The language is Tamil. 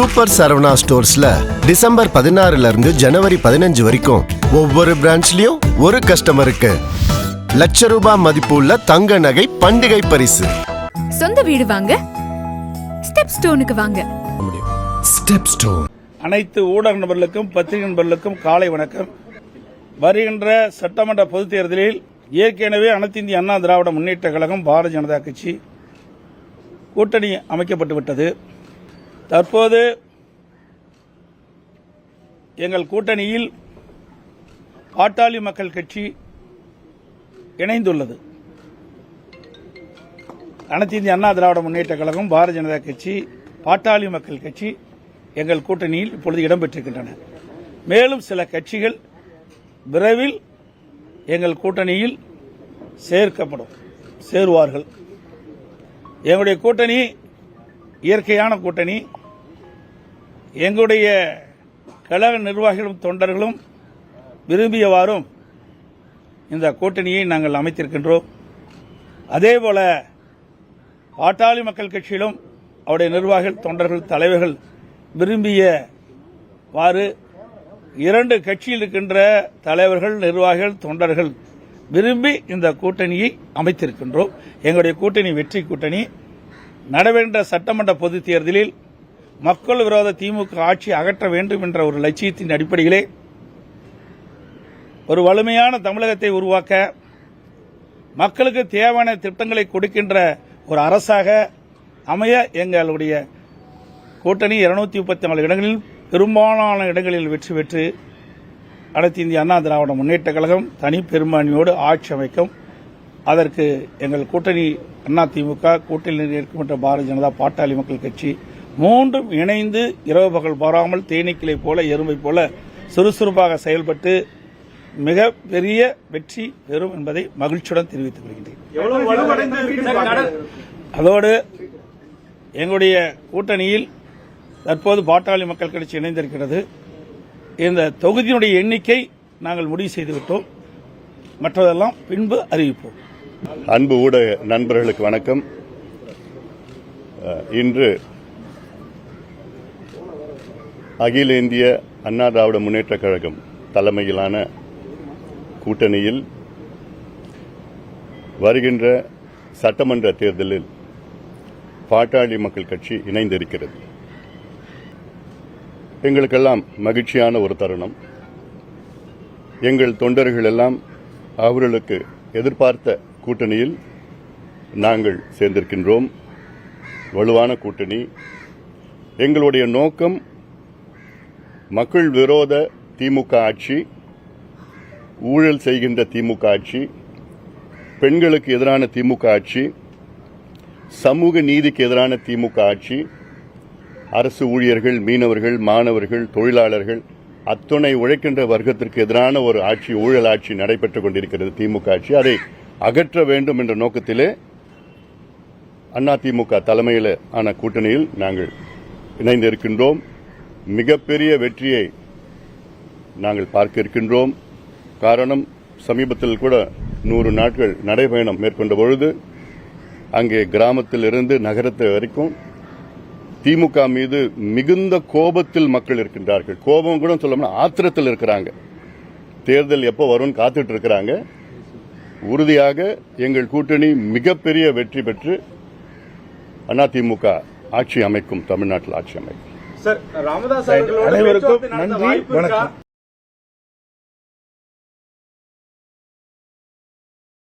சூப்பர் சரவணா ஸ்டோர்ஸ்ல டிசம்பர் 16 இருந்து ஜனவரி 15 வரைக்கும் ஒவ்வொரு பிரான்ச்லயும் ஒரு கஸ்டமருக்கு ₹1,00,000 மதிப்புள்ள தங்க நகை பண்டிகை பரிசு. சொந்த வீடு வாங்க ஸ்டெப் ஸ்டோனுக்கு வாங்க. Step stone. அனைத்து ஊடக நபர்களுக்கும் பத்திரிகை நபர்களுக்கும் காலை வணக்கம். வருகின்ற சட்டமன்ற பொதுத் தேர்தலில் ஏற்கனவே அனைத்து இந்திய அண்ணா திராவிட முன்னேற்ற கழகம் பாரதிய ஜனதா கட்சி கூட்டணி அமைக்கப்பட்டுவிட்டது. தற்போது எங்கள் கூட்டணியில் பாட்டாளி மக்கள் கட்சி இணைந்துள்ளது. அனைத்து இந்திய அண்ணா திராவிட முன்னேற்ற கழகம் பாரதிய ஜனதா கட்சி பாட்டாளி மக்கள் கட்சி எங்கள் கூட்டணியில் இப்பொழுது இடம்பெற்றிருக்கின்றன. மேலும் சில கட்சிகள் விரைவில் எங்கள் கூட்டணியில் சேருவார்கள். எங்களுடைய கூட்டணி இயற்கையான கூட்டணி. எங்களுடைய கழக நிர்வாகிகளும் தொண்டர்களும் விரும்பியவாறும் இந்த கூட்டணியை நாங்கள் அமைத்திருக்கின்றோம். அதேபோல பாட்டாளி மக்கள் கட்சியிலும் அவருடைய நிர்வாகிகள் தொண்டர்கள் தலைவர்கள் விரும்பியவாறு இரண்டு கட்சியில் இருக்கின்ற தலைவர்கள் நிர்வாகிகள் தொண்டர்கள் விரும்பி இந்த கூட்டணியை அமைத்திருக்கின்றோம். எங்களுடைய கூட்டணி வெற்றி கூட்டணி. நடைபெற்ற சட்டமன்ற பொதுத் தேர்தலில் மக்கள் விரோத திமுக ஆட்சி அகற்ற வேண்டும் என்ற ஒரு லட்சியத்தின் அடிப்படையிலே ஒரு வலிமையான தமிழகத்தை உருவாக்க மக்களுக்கு தேவையான திட்டங்களை கொடுக்கின்ற ஒரு அரசாக அமைய எங்களுடைய கூட்டணி 234 இடங்களில் பெரும்பாலான இடங்களில் வெற்றி பெற்று அனைத்து இந்திய அண்ணா திராவிட முன்னேற்ற கழகம் தனி பெரும்பான்மையோடு ஆட்சி அமைக்கும். அதற்கு எங்கள் கூட்டணி அதிமுக கூட்டணியில் இருக்கின்ற பாரதிய ஜனதா பாட்டாளி மக்கள் கட்சி மூன்றும் இணைந்து இரவு பகல் பாராமல் தேனீக்களை போல எறும்பை போல சுறுசுறுப்பாக செயல்பட்டு மிக பெரிய வெற்றி பெறும் என்பதை மகிழ்ச்சியுடன் தெரிவித்துக் கொள்கின்றேன். அதோடு எங்களுடைய கூட்டணியில் தற்போது பாட்டாளி மக்கள் கட்சி இணைந்திருக்கிறது. இந்த தொகுதியினுடைய எண்ணிக்கை நாங்கள் முடிவு செய்துவிட்டோம். மற்றதெல்லாம் பின்பு அறிவிப்போம். அன்பு ஊடக நண்பர்களுக்கு வணக்கம். இன்று அகில இந்திய அண்ணா திராவிட முன்னேற்ற கழகம் தலைமையிலான கூட்டணியில் வருகின்ற சட்டமன்ற தேர்தலில் பாட்டாளி மக்கள் கட்சி இணைந்திருக்கிறது. எங்களுக்கெல்லாம் மகிழ்ச்சியான ஒரு தருணம். எங்கள் தொண்டர்கள் எல்லாம் அவர்களுக்கு எதிர்பார்த்த கூட்டணியில் நாங்கள் சேர்ந்திருக்கின்றோம். வலுவான கூட்டணி. எங்களுடைய நோக்கம் மக்கள் விரோத திமுக ஆட்சி, ஊழல் செய்கின்ற திமுக ஆட்சி, பெண்களுக்கு எதிரான திமுக ஆட்சி, சமூக நீதிக்கு எதிரான திமுக ஆட்சி, அரசு ஊழியர்கள், மீனவர்கள், மாணவர்கள், தொழிலாளர்கள் அத்துணை உழைக்கின்ற வர்க்கத்திற்கு எதிரான ஒரு ஆட்சி, ஊழல் ஆட்சி நடைபெற்றுக் கொண்டிருக்கிறது திமுக ஆட்சி. அதை அகற்ற வேண்டும் என்ற நோக்கத்திலே அதிமுக தலைமையில் ஆன கூட்டணியில் நாங்கள் இணைந்திருக்கின்றோம். மிகப்பெரிய வெற்றியை நாங்கள் பார்க்க இருக்கின்றோம். காரணம், சமீபத்தில் கூட 100 நாட்கள் நடைபயணம் மேற்கொண்ட பொழுது அங்கே கிராமத்தில் இருந்து நகரத்து வரைக்கும் திமுக மீது மிகுந்த கோபத்தில் மக்கள் இருக்கின்றார்கள். கோபம் கூட சொல்லணும்னா ஆத்திரத்தில் இருக்கிறாங்க. தேர்தல் எப்போ வரும்னு காத்துட்டு இருக்கிறாங்க. உறுதியாக எங்கள் கூட்டணி மிகப்பெரிய வெற்றி பெற்று அதிமுக ஆட்சி அமைக்கும், தமிழ்நாட்டில் ஆட்சி அமைக்கும். அனைவருக்கும் நன்றி, வணக்கம்.